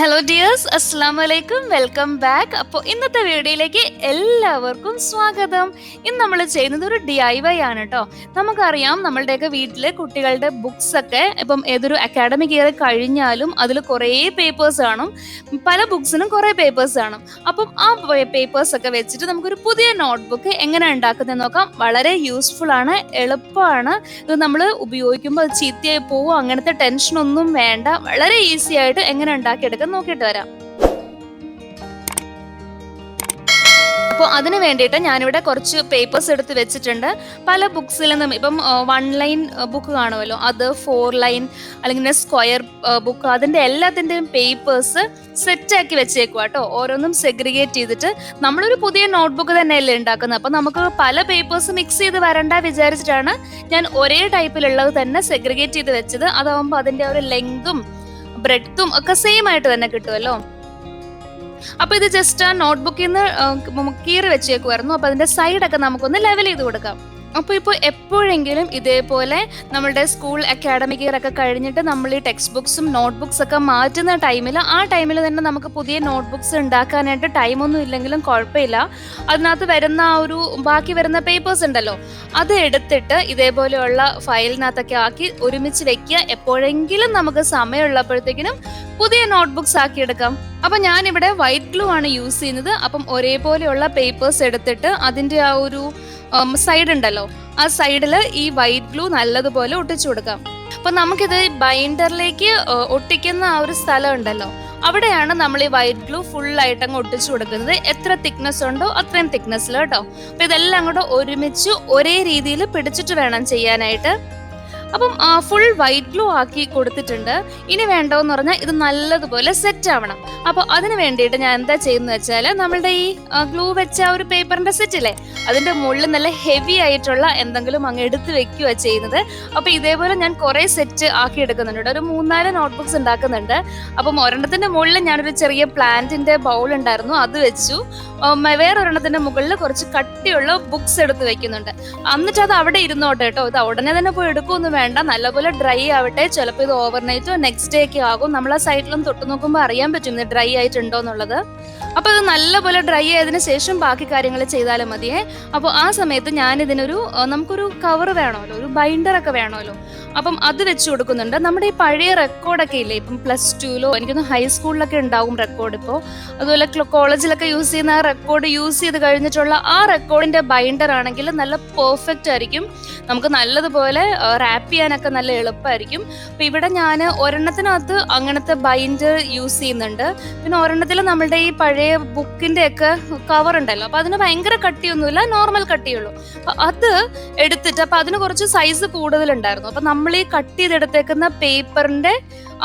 Hello dears, അസ്സാം വലൈക്കും, welcome back. അപ്പോൾ ഇന്നത്തെ വീഡിയോയിലേക്ക് എല്ലാവർക്കും സ്വാഗതം. ഇന്ന് നമ്മൾ ചെയ്യുന്നത് ഒരു DIY ആണ് കേട്ടോ. നമുക്കറിയാം നമ്മളുടെയൊക്കെ വീട്ടിൽ കുട്ടികളുടെ ബുക്സ് ഒക്കെ ഇപ്പം ഏതൊരു അക്കാഡമിക് ഇയർ കഴിഞ്ഞാലും അതിൽ കുറേ പേപ്പേഴ്സ് കാണും. പല ബുക്സിനും കുറേ പേപ്പേഴ്സ് കാണും. അപ്പം ആ പേപ്പേഴ്സ് ഒക്കെ വെച്ചിട്ട് നമുക്കൊരു പുതിയ നോട്ട്ബുക്ക് എങ്ങനെ ഉണ്ടാക്കുന്നതെന്ന് നോക്കാം. വളരെ യൂസ്ഫുൾ ആണ്, എളുപ്പമാണ്. ഇത് നമ്മൾ ഉപയോഗിക്കുമ്പോൾ അത് ചീത്തയായി പോവും, അങ്ങനത്തെ ടെൻഷനൊന്നും വേണ്ട. വളരെ ഈസി ആയിട്ട് എങ്ങനെ ഉണ്ടാക്കിയെടുക്കാം നോക്കിയിട്ട് വരാം. അപ്പോൾ അതിന് വേണ്ടിയിട്ട് ഞാനിവിടെ കുറച്ച് പേപ്പേഴ്സ് എടുത്ത് വെച്ചിട്ടുണ്ട്. പല ബുക്സിൽ നിന്നും ഇപ്പം 1 ലൈൻ ബുക്ക് കാണുമല്ലോ, അത് 4 ലൈൻ അല്ലെങ്കിൽ സ്ക്വയർ ബുക്ക്, അതിൻ്റെ എല്ലാത്തിൻ്റെയും പേപ്പേഴ്സ് സെറ്റാക്കി വെച്ചേക്കുക കേട്ടോ. ഓരോന്നും സെഗ്രിഗേറ്റ് ചെയ്തിട്ട് നമ്മളൊരു പുതിയ നോട്ട്ബുക്ക് തന്നെയല്ലേ ഉണ്ടാക്കുന്നത്. അപ്പം നമുക്ക് പല പേപ്പേഴ്സ് മിക്സ് ചെയ്ത് വരണ്ട വിചാരിച്ചിട്ടാണ് ഞാൻ ഒരേ ടൈപ്പിലുള്ളത് തന്നെ സെഗ്രിഗേറ്റ് ചെയ്ത് വെച്ചത്. അതാവുമ്പോൾ അതിൻ്റെ ഒരു ലെങ്തും ബ്രെഡ്ത്തും ഒക്കെ സെയിം ആയിട്ട് തന്നെ കിട്ടുമല്ലോ. അപ്പൊ ഇത് ജസ്റ്റ് ആ നോട്ട്ബുക്കിൽ നിന്ന് കീറി വെച്ചേക്കുമായിരുന്നു. അപ്പൊ അതിന്റെ സൈഡൊക്കെ നമുക്കൊന്ന് ലെവൽ ചെയ്ത് കൊടുക്കാം. അപ്പോൾ ഇപ്പോൾ എപ്പോഴെങ്കിലും ഇതേപോലെ നമ്മുടെ സ്കൂൾ അക്കാഡമിക് ഇയർ ഒക്കെ കഴിഞ്ഞിട്ട് നമ്മൾ ഈ ടെക്സ്റ്റ് ബുക്സും നോട്ട് ബുക്സ് ഒക്കെ മാറ്റുന്ന ടൈമിൽ, ആ ടൈമിൽ തന്നെ നമുക്ക് പുതിയ നോട്ട് ബുക്സ് ഉണ്ടാക്കാനായിട്ട് ടൈമൊന്നും ഇല്ലെങ്കിലും കുഴപ്പമില്ല. അതിനകത്ത് വരുന്ന ആ ഒരു ബാക്കി വരുന്ന പേപ്പേഴ്സ് ഉണ്ടല്ലോ, അത് എടുത്തിട്ട് ഇതേപോലെയുള്ള ഫയലിനകത്തൊക്കെ ആക്കി ഒരുമിച്ച് വെക്കുക. എപ്പോഴെങ്കിലും നമുക്ക് സമയമുള്ളപ്പോഴത്തേക്കിനും പുതിയ നോട്ട് ബുക്സ് ആക്കി എടുക്കാം. അപ്പം ഞാനിവിടെ വൈറ്റ് ഗ്ലൂ ആണ് യൂസ് ചെയ്യുന്നത്. അപ്പം ഒരേപോലെയുള്ള പേപ്പേഴ്സ് എടുത്തിട്ട് അതിൻ്റെ ആ ഒരു സൈഡ് ഉണ്ടല്ലോ, ആ സൈഡിൽ ഈ വൈറ്റ് ഗ്ലൂ നല്ലതുപോലെ ഒട്ടിച്ചു കൊടുക്കാം. അപ്പൊ നമുക്കിത് ബൈൻഡറിലേക്ക് ഒട്ടിക്കുന്ന ആ ഒരു സ്ഥലം ഉണ്ടല്ലോ, അവിടെയാണ് നമ്മൾ ഈ വൈറ്റ് ഗ്ലൂ ഫുള്ളായിട്ട് അങ്ങ് ഒട്ടിച്ചു കൊടുക്കുന്നത്. എത്ര തിക്നെസ് ഉണ്ടോ അത്രയും തിക്നെസ്സിൽ കേട്ടോ. അപ്പൊ ഇതെല്ലാം അങ്ങോട്ട് ഒരുമിച്ച് ഒരേ രീതിയിൽ പിടിച്ചിട്ട് വേണം ചെയ്യാനായിട്ട്. അപ്പം ഫുൾ വൈറ്റ് ഗ്ലൂ ആക്കി കൊടുത്തിട്ടുണ്ട്. ഇനി വേണ്ടതെന്ന് പറഞ്ഞാൽ ഇത് നല്ലതുപോലെ സെറ്റ് ആവണം. അപ്പോൾ അതിന് വേണ്ടിയിട്ട് ഞാൻ എന്താ ചെയ്യുന്നത് വെച്ചാൽ, നമ്മളുടെ ഈ ഗ്ലൂ വെച്ച ഒരു പേപ്പറിന്റെ സെറ്റ് ഇല്ലേ, അതിന്റെ മുകളിൽ നല്ല ഹെവി ആയിട്ടുള്ള എന്തെങ്കിലും അങ്ങ് എടുത്ത് വെക്കുക ചെയ്യുന്നത്. അപ്പോൾ ഇതേപോലെ ഞാൻ കുറേ സെറ്റ് ആക്കി എടുക്കുന്നുണ്ട്. ഒരു 3-4 നോട്ട്ബുക്സ് ഉണ്ടാക്കുന്നുണ്ട്. അപ്പം ഒരെണ്ണത്തിന്റെ മുകളിൽ ഞാനൊരു ചെറിയ പ്ലാന്റിന്റെ ബൗൾ ഉണ്ടായിരുന്നു, അത് വെച്ചു. വേറൊരെണ്ണത്തിന്റെ മുകളിൽ കുറച്ച് കട്ടിയുള്ള ബുക്സ് എടുത്ത് വെക്കുന്നുണ്ട്. എന്നിട്ട് അത് അവിടെ ഇരുന്നോട്ടെ കേട്ടോ. ഇത് ഉടനെ തന്നെ പോയി എടുക്കുമൊന്നും വേണ്ട, നല്ലപോലെ ഡ്രൈ ആവട്ടെ. ചിലപ്പോൾ ഇത് ഓവർനൈറ്റോ നെക്സ്റ്റ് ഡേ ഒക്കെ ആകും. നമ്മൾ ആ സൈഡിലും തൊട്ട് നോക്കുമ്പോൾ അറിയാൻ പറ്റും ഇത് ഡ്രൈ ആയിട്ടുണ്ടോ എന്നുള്ളത്. അപ്പോൾ ഇത് നല്ലപോലെ ഡ്രൈ ആയതിനു ശേഷം ബാക്കി കാര്യങ്ങൾ ചെയ്താലും മതിയേ. അപ്പോൾ ആ സമയത്ത് ഞാൻ ഇതിനൊരു നമുക്കൊരു കവർ വേണമല്ലോ, ഒരു ബൈൻഡർ ഒക്കെ വേണമല്ലോ. അപ്പം അത് വെച്ച് കൊടുക്കുന്നുണ്ട്. നമ്മുടെ ഈ പഴയ റെക്കോർഡൊക്കെ ഇല്ലേ, ഇപ്പം +2-ലോ എനിക്കൊന്ന് ഹൈസ്കൂളിലൊക്കെ ഉണ്ടാവും റെക്കോർഡ്. ഇപ്പോൾ അതുപോലെ കോളേജിലൊക്കെ യൂസ് ചെയ്യുന്ന ആ റെക്കോർഡ് യൂസ് ചെയ്ത് കഴിഞ്ഞിട്ടുള്ള ആ റെക്കോർഡിന്റെ ബൈൻഡർ ആണെങ്കിൽ നല്ല പെർഫെക്റ്റ് ആയിരിക്കും. നമുക്ക് നല്ലതുപോലെ റാപ്പ് ചെയ്യാനൊക്കെ നല്ല എളുപ്പമായിരിക്കും. അപ്പം ഇവിടെ ഞാൻ ഒരെണ്ണത്തിനകത്ത് അങ്ങനത്തെ ബൈൻഡർ യൂസ് ചെയ്യുന്നുണ്ട്. പിന്നെ ഒരെണ്ണത്തിൽ നമ്മളുടെ ഈ പഴയ ബുക്കിന്റെ ഒക്കെ കവർ ഉണ്ടല്ലോ, അപ്പൊ അതിന് ഭയങ്കര കട്ടിയൊന്നുമില്ല, നോർമൽ കട്ടിയുള്ളൂ. അപ്പൊ അത് എടുത്തിട്ട്, അപ്പൊ അതിന് കുറച്ച് സൈസ് കൂടുതലുണ്ടായിരുന്നു. അപ്പൊ നമ്മൾ ഈ കട്ട് ചെയ്തെടുത്തേക്കുന്ന പേപ്പറിന്റെ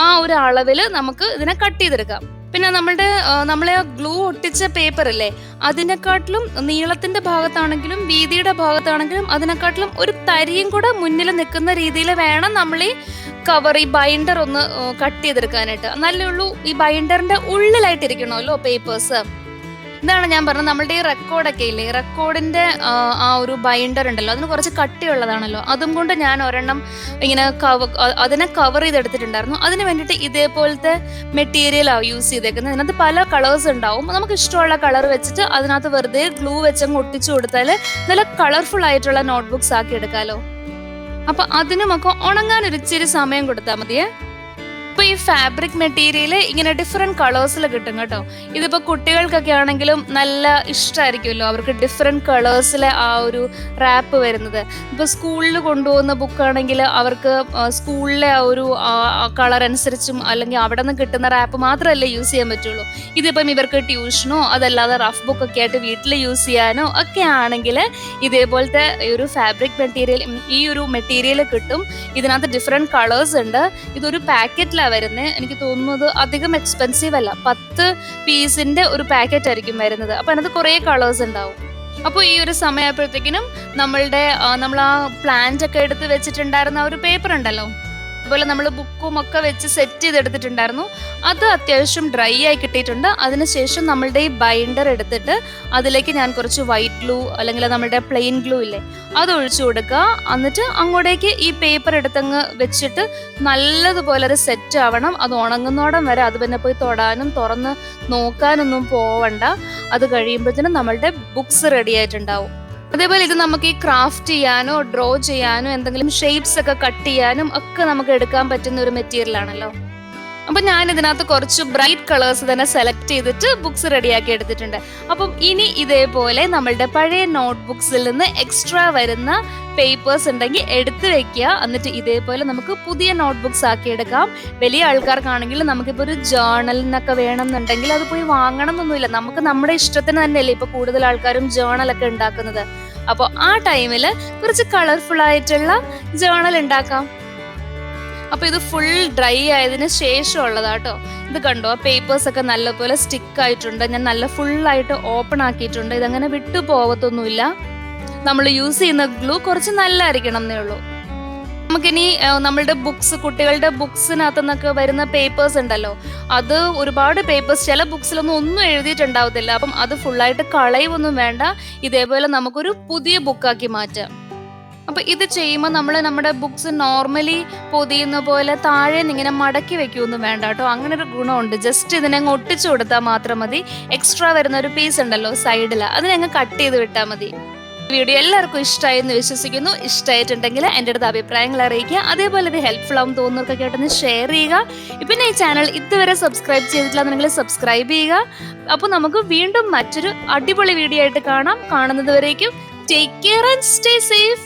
ആ ഒരു അളവിൽ നമുക്ക് ഇതിനെ കട്ട് ചെയ്തെടുക്കാം. പിന്നെ നമ്മളെ ഗ്ലൂ ഒട്ടിച്ച പേപ്പർ അല്ലേ, അതിനെക്കാട്ടിലും നീളത്തിന്റെ ഭാഗത്താണെങ്കിലും വീതിയുടെ ഭാഗത്താണെങ്കിലും അതിനെക്കാട്ടിലും ഒരു തരിയും കൂടെ മുന്നിൽ നിൽക്കുന്ന രീതിയിൽ വേണം നമ്മൾ ഈ കവർ, ഈ ബൈൻഡർ ഒന്ന് കട്ട് ചെയ്തെടുക്കാനായിട്ട്. നല്ലുള്ളൂ ഈ ബൈൻഡറിന്റെ ഉള്ളിലായിട്ടിരിക്കണമല്ലോ പേപ്പേഴ്സ്. ഇതാണ് ഞാൻ പറഞ്ഞത്, നമ്മളുടെ ഈ റെക്കോർഡൊക്കെ ഇല്ലേ, റെക്കോർഡിന്റെ ആ ഒരു ബൈൻഡർ ഉണ്ടല്ലോ, അതിന് കുറച്ച് കട്ടിയുള്ളതാണല്ലോ. അതും കൊണ്ട് ഞാൻ ഒരെണ്ണം ഇങ്ങനെ അതിനെ കവർ ചെയ്തെടുത്തിട്ടുണ്ടായിരുന്നു. അതിന് വേണ്ടിയിട്ട് ഇതേപോലത്തെ മെറ്റീരിയലാണ് യൂസ് ചെയ്തേക്കുന്നത്. ഇതിനകത്ത് പല കളേഴ്സ് ഉണ്ടാവും. നമുക്ക് ഇഷ്ടമുള്ള കളർ വെച്ചിട്ട് അതിനകത്ത് വെറുതെ ഗ്ലൂ വെച്ചങ്ങ് ഒട്ടിച്ചു കൊടുത്താൽ നല്ല കളർഫുൾ ആയിട്ടുള്ള നോട്ട്ബുക്സ് ആക്കി എടുക്കാമല്ലോ. അപ്പൊ അതിനുമൊക്കെ ഉണങ്ങാൻ ഒരു ഇച്ചിരി സമയം കൊടുത്താൽ മതിയേ. ഇപ്പൊ ഈ ഫാബ്രിക് മെറ്റീരിയൽ ഇങ്ങനെ ഡിഫറെന്റ് കളേഴ്സിൽ കിട്ടും കേട്ടോ. ഇതിപ്പോ കുട്ടികൾക്കൊക്കെ ആണെങ്കിലും നല്ല ഇഷ്ടമായിരിക്കുമല്ലോ, അവർക്ക് ഡിഫറെന്റ് കളേഴ്സിലെ ആ ഒരു റാപ്പ് വരുന്നത്. ഇപ്പൊ സ്കൂളിൽ കൊണ്ടുപോകുന്ന ബുക്കാണെങ്കിൽ അവർക്ക് സ്കൂളിലെ ആ ഒരു കളർ അനുസരിച്ചും അല്ലെങ്കിൽ അവിടെ നിന്ന് കിട്ടുന്ന റാപ്പ് മാത്രമല്ലേ യൂസ് ചെയ്യാൻ പറ്റുള്ളൂ. ഇതിപ്പം ഇവർക്ക് ട്യൂഷനോ അതല്ലാതെ റഫ് ബുക്കൊക്കെ ആയിട്ട് വീട്ടിൽ യൂസ് ചെയ്യാനോ ഒക്കെ ആണെങ്കിൽ ഇതേപോലത്തെ ഒരു ഫാബ്രിക് മെറ്റീരിയൽ, ഈ ഒരു മെറ്റീരിയൽ കിട്ടും. ഇതിനകത്ത് ഡിഫറെന്റ് കളേഴ്സ് ഉണ്ട്. ഇതൊരു പാക്കറ്റിലാണ് വരുന്നത്. എനിക്ക് തോന്നുന്നത് അധികം എക്സ്പെൻസീവ് അല്ല, 10 പീസിന്റെ ഒരു പാക്കറ്റ് ആയിരിക്കും വരുന്നത്. അപ്പൊ അതിനകത്ത് കുറെ കളേഴ്സ് ഉണ്ടാവും. അപ്പോൾ ഈ ഒരു സമയമായപ്പോഴത്തേക്കിനും നമ്മൾ ആ പ്ലാന്റ് ഒക്കെ എടുത്ത് വെച്ചിട്ടുണ്ടായിരുന്ന ഒരു പേപ്പർ ഉണ്ടല്ലോ, അതുപോലെ നമ്മൾ ബുക്കും ഒക്കെ വെച്ച് സെറ്റ് ചെയ്തെടുത്തിട്ടുണ്ടായിരുന്നു. അത് അത്യാവശ്യം ഡ്രൈ ആയി കിട്ടിയിട്ടുണ്ട്. അതിനുശേഷം നമ്മളുടെ ഈ ബൈൻഡർ എടുത്തിട്ട് അതിലേക്ക് ഞാൻ കുറച്ച് വൈറ്റ് ഗ്ലൂ അല്ലെങ്കിൽ നമ്മുടെ പ്ലെയിൻ ഗ്ലൂ ഇല്ലേ അത് ഒഴിച്ചു കൊടുക്കുക. എന്നിട്ട് അങ്ങോട്ടേക്ക് ഈ പേപ്പർ എടുത്തങ്ങ് വെച്ചിട്ട് നല്ലതുപോലെ അത് സെറ്റ് ആവണം. അത് ഉണങ്ങുന്നോടം വരെ അത് പിന്നെ പോയി തൊടാനും തുറന്ന് നോക്കാനൊന്നും പോവണ്ട. അത് കഴിയുമ്പോഴത്തേനും നമ്മളുടെ ബുക്സ് റെഡി ആയിട്ടുണ്ടാവും. അതേപോലെ ഇത് നമുക്ക് ഈ ക്രാഫ്റ്റ് ചെയ്യാനോ ഡ്രോ ചെയ്യാനോ എന്തെങ്കിലും ഷേപ്സ് ഒക്കെ കട്ട് ചെയ്യാനും ഒക്കെ നമുക്ക് എടുക്കാൻ പറ്റുന്ന ഒരു മെറ്റീരിയൽ ആണല്ലോ. അപ്പൊ ഞാൻ ഇതിനകത്ത് കുറച്ച് ബ്രൈറ്റ് കളേഴ്സ് തന്നെ സെലക്ട് ചെയ്തിട്ട് ബുക്സ് റെഡിയാക്കി എടുത്തിട്ടുണ്ട്. അപ്പം ഇനി ഇതേപോലെ നമ്മളുടെ പഴയ നോട്ട്ബുക്സിൽ നിന്ന് എക്സ്ട്രാ വരുന്ന പേപ്പേഴ്സ് ഉണ്ടെങ്കിൽ എടുത്തു വെക്കുക. എന്നിട്ട് ഇതേപോലെ നമുക്ക് പുതിയ നോട്ട്ബുക്സ് ആക്കി എടുക്കാം. വലിയ ആൾക്കാർക്കാണെങ്കിൽ നമുക്കിപ്പോൾ ഒരു ജേർണലിനൊക്കെ വേണമെന്നുണ്ടെങ്കിൽ അത് പോയി വാങ്ങണം എന്നൊന്നുമില്ല. നമുക്ക് നമ്മുടെ ഇഷ്ടത്തിന് തന്നെയല്ലേ ഇപ്പൊ കൂടുതൽ ആൾക്കാരും ജേർണലൊക്കെ ഉണ്ടാക്കുന്നത്. അപ്പോൾ ആ ടൈമിൽ കുറച്ച് കളർഫുൾ ആയിട്ടുള്ള ജേർണൽ ഉണ്ടാക്കാം. അപ്പൊ ഇത് ഫുൾ ഡ്രൈ ആയതിനു ശേഷം ഉള്ളതാട്ടോ. ഇത് കണ്ടോ, പേപ്പേഴ്സ് ഒക്കെ നല്ലപോലെ സ്റ്റിക്ക് ആയിട്ടുണ്ട്. ഞാൻ നല്ല ഫുള്ളായിട്ട് ഓപ്പൺ ആക്കിയിട്ടുണ്ട്. ഇതങ്ങനെ വിട്ടു പോവത്തൊന്നുമില്ല. നമ്മൾ യൂസ് ചെയ്യുന്ന ഗ്ലൂ കുറച്ച് നല്ലതായിരിക്കണം എന്നേ ഉള്ളൂ. നമുക്കിനി നമ്മളുടെ ബുക്സ്, കുട്ടികളുടെ ബുക്സിനകത്തു നിന്നൊക്കെ വരുന്ന പേപ്പേഴ്സ് ഉണ്ടല്ലോ, അത് ഒരുപാട് പേപ്പേഴ്സ് ചില ബുക്സിലൊന്നും ഒന്നും എഴുതിയിട്ടുണ്ടാവത്തില്ല. അപ്പം അത് ഫുള്ളായിട്ട് കളയുമൊന്നും വേണ്ട. ഇതേപോലെ നമുക്കൊരു പുതിയ ബുക്കാക്കി മാറ്റാം. അപ്പൊ ഇത് ചെയ്യുമ്പോൾ നമ്മൾ നമ്മുടെ ബുക്സ് നോർമലി പൊതിയുന്ന പോലെ താഴെ ഇങ്ങനെ മടക്കി വെക്കൊന്നും വേണ്ട കേട്ടോ. അങ്ങനെ ഒരു ഗുണമുണ്ട്. ജസ്റ്റ് ഇതിനങ്ങ് ഒട്ടിച്ചു കൊടുത്താൽ മാത്രം മതി. എക്സ്ട്രാ വരുന്ന ഒരു പീസ് ഉണ്ടല്ലോ സൈഡിൽ, അതിനങ്ങ് കട്ട് ചെയ്ത് വിട്ടാൽ മതി. വീഡിയോ എല്ലാവർക്കും ഇഷ്ടമായി എന്ന് വിശ്വസിക്കുന്നു. ഇഷ്ടമായിട്ടുണ്ടെങ്കിൽ എൻ്റെ അടുത്ത് അഭിപ്രായങ്ങൾ അറിയിക്കുക. അതേപോലെ ഇത് ഹെൽപ്ഫുൾ ആവും തോന്നുന്നവർക്കൊക്കെ ആയിട്ടൊന്ന് ഷെയർ ചെയ്യുക. പിന്നെ ഈ ചാനൽ ഇതുവരെ സബ്സ്ക്രൈബ് ചെയ്തിട്ടില്ലാന്നുണ്ടെങ്കിൽ സബ്സ്ക്രൈബ് ചെയ്യുക. അപ്പോൾ നമുക്ക് വീണ്ടും മറ്റൊരു അടിപൊളി വീഡിയോ ആയിട്ട് കാണാം. കാണുന്നത് വരേക്കും take care and stay safe.